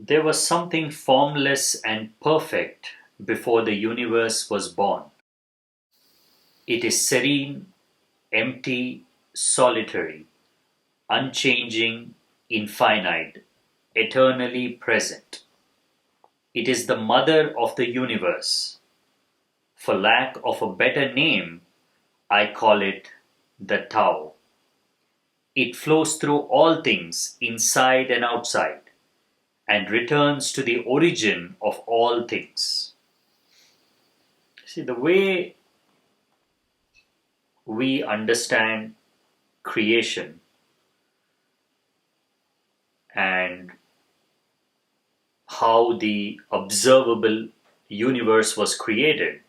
There was something formless and perfect before the universe was born. It is serene, empty, solitary, unchanging, infinite, eternally present. It is the mother of the universe. For lack of a better name, I call it the Tao. It flows through all things, inside and outside, and returns to the origin of all things. See, the way we understand creation and how the observable universe was created,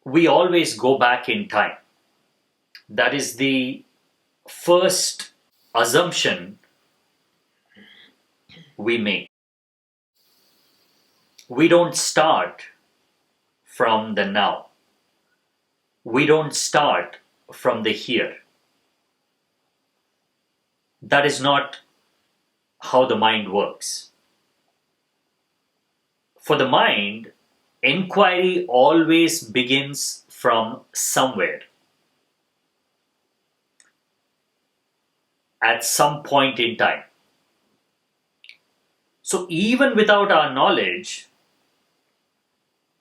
we always go back in time. That is the first assumption we make. We don't start from the now. We don't start from the here. That is not how the mind works. For the mind, inquiry always begins from somewhere, at some point in time. So even without our knowledge,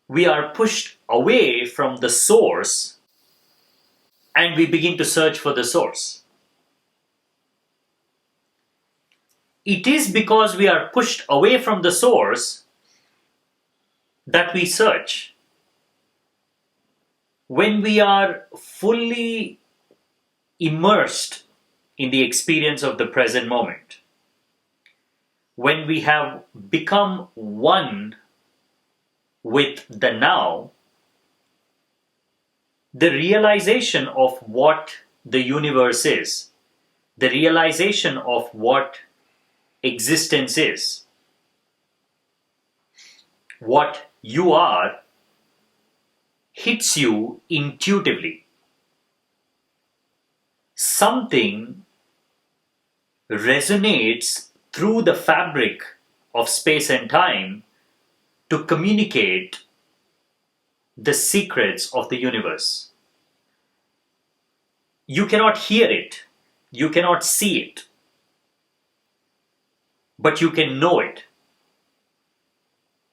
we are pushed away from the source and we begin to search for the source. It is because we are pushed away from the source that we search. When we are fully immersed in the experience of the present moment, when we have become one with the now, the realization of what the universe is, the realization of what existence is, what you are, hits you intuitively. Something resonates through the fabric of space and time to communicate the secrets of the universe. You cannot hear it, you cannot see it, but you can know it.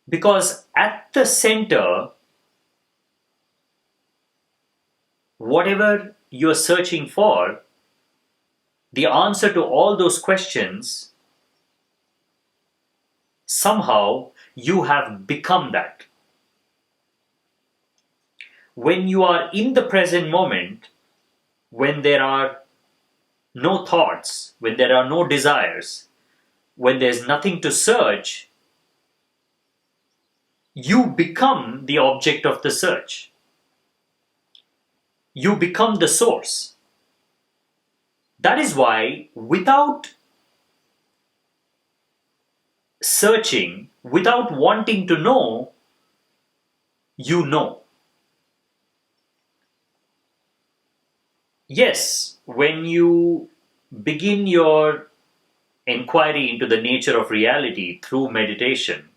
Because at the center, whatever you're searching for, the answer to all those questions, somehow you have become that. When you are in the present moment, when there are no thoughts, when there are no desires, when there's nothing to search, you become the object of the search. You become the source. That is why, without searching, without wanting to know, you know. Yes, when you begin your inquiry into the nature of reality through meditation,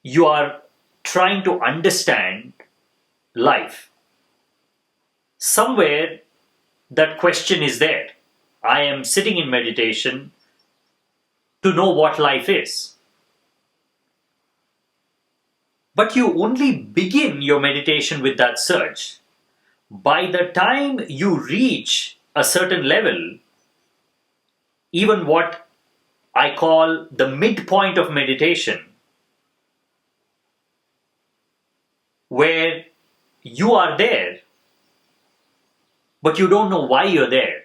you are trying to understand life. Somewhere that question is there. I am sitting in meditation to know what life is. But you only begin your meditation with that search. By the time you reach a certain level, even what I call the midpoint of meditation, where you are there, but you don't know why you're there,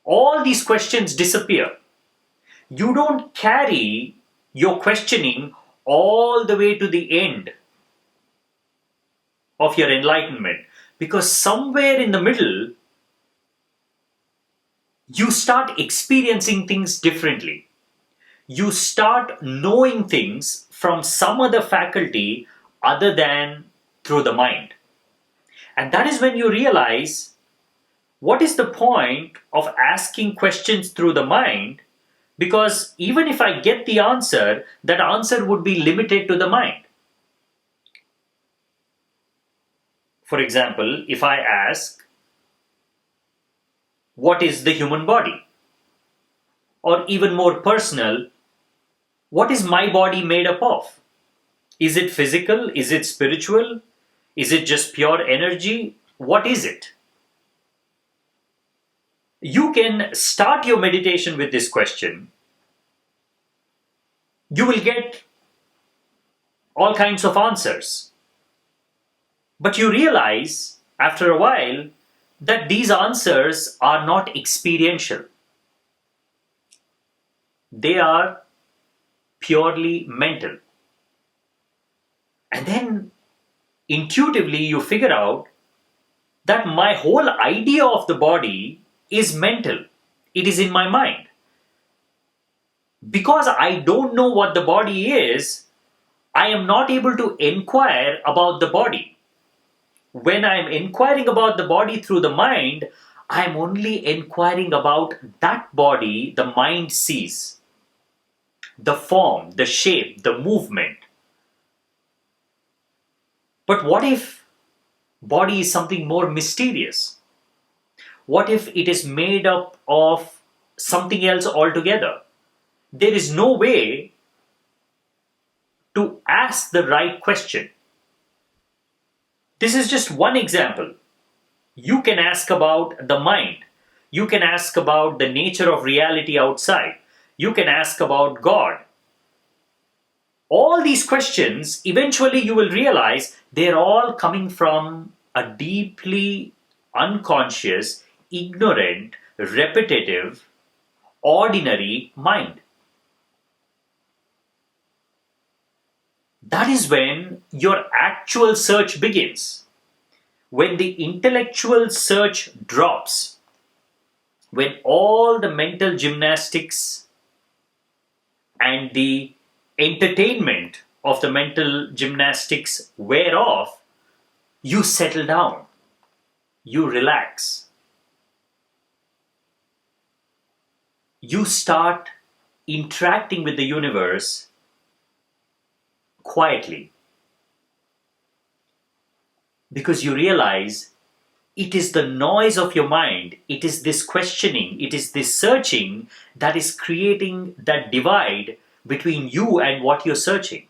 all these questions disappear. You don't carry your questioning all the way to the end of your enlightenment, because somewhere in the middle, you start experiencing things differently. You start knowing things from some other faculty other than through the mind. And that is when you realize What is the point of asking questions through the mind? Because even if I get the answer, that answer would be limited to the mind. For example, if I ask, what is the human body? Or even more personal, what is my body made up of? Is it physical? Is it spiritual? Is it just pure energy? What is it? You can start your meditation with this question. You will get all kinds of answers. But you realize after a while that these answers are not experiential. They are purely mental. And then intuitively you figure out that my whole idea of the body is mental. It is in my mind. Because I don't know what the body is, I am not able to inquire about the body. When I am inquiring about the body through the mind, I am only inquiring about that body the mind sees. The form, the shape, the movement. But what if body is something more mysterious? What if it is made up of something else altogether? There is no way to ask the right question. This is just one example. You can ask about the mind. You can ask about the nature of reality outside. You can ask about God. All these questions, eventually you will realize they're all coming from a deeply unconscious, ignorant, repetitive, ordinary mind. That is when your actual search begins. When the intellectual search drops, when all the mental gymnastics and the entertainment of the mental gymnastics wear off, you settle down, you relax, you start interacting with the universe quietly. Because you realize it is the noise of your mind, it is this questioning, it is this searching that is creating that divide between you and what you're searching.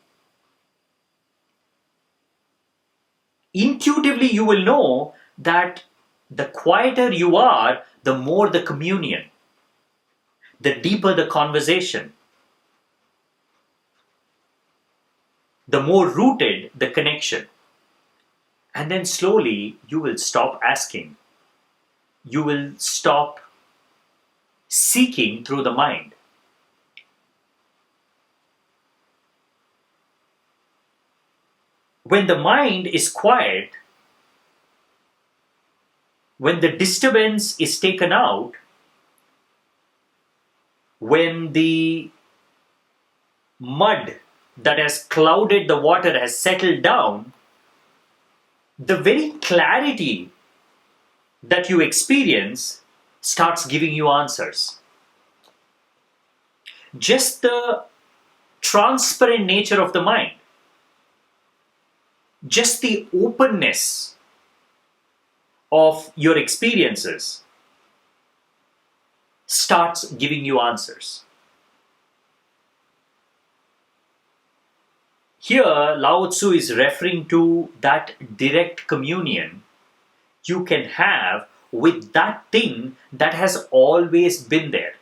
Intuitively, you will know that the quieter you are, the more the communion, the deeper the conversation, the more rooted the connection. And then slowly you will stop asking. You will stop seeking through the mind. When the mind is quiet, when the disturbance is taken out, when the mud that has clouded the water has settled down, the very clarity that you experience starts giving you answers. Just the transparent nature of the mind, just the openness of your experiences starts giving you answers. Here, Lao Tzu is referring to that direct communion you can have with that thing that has always been there.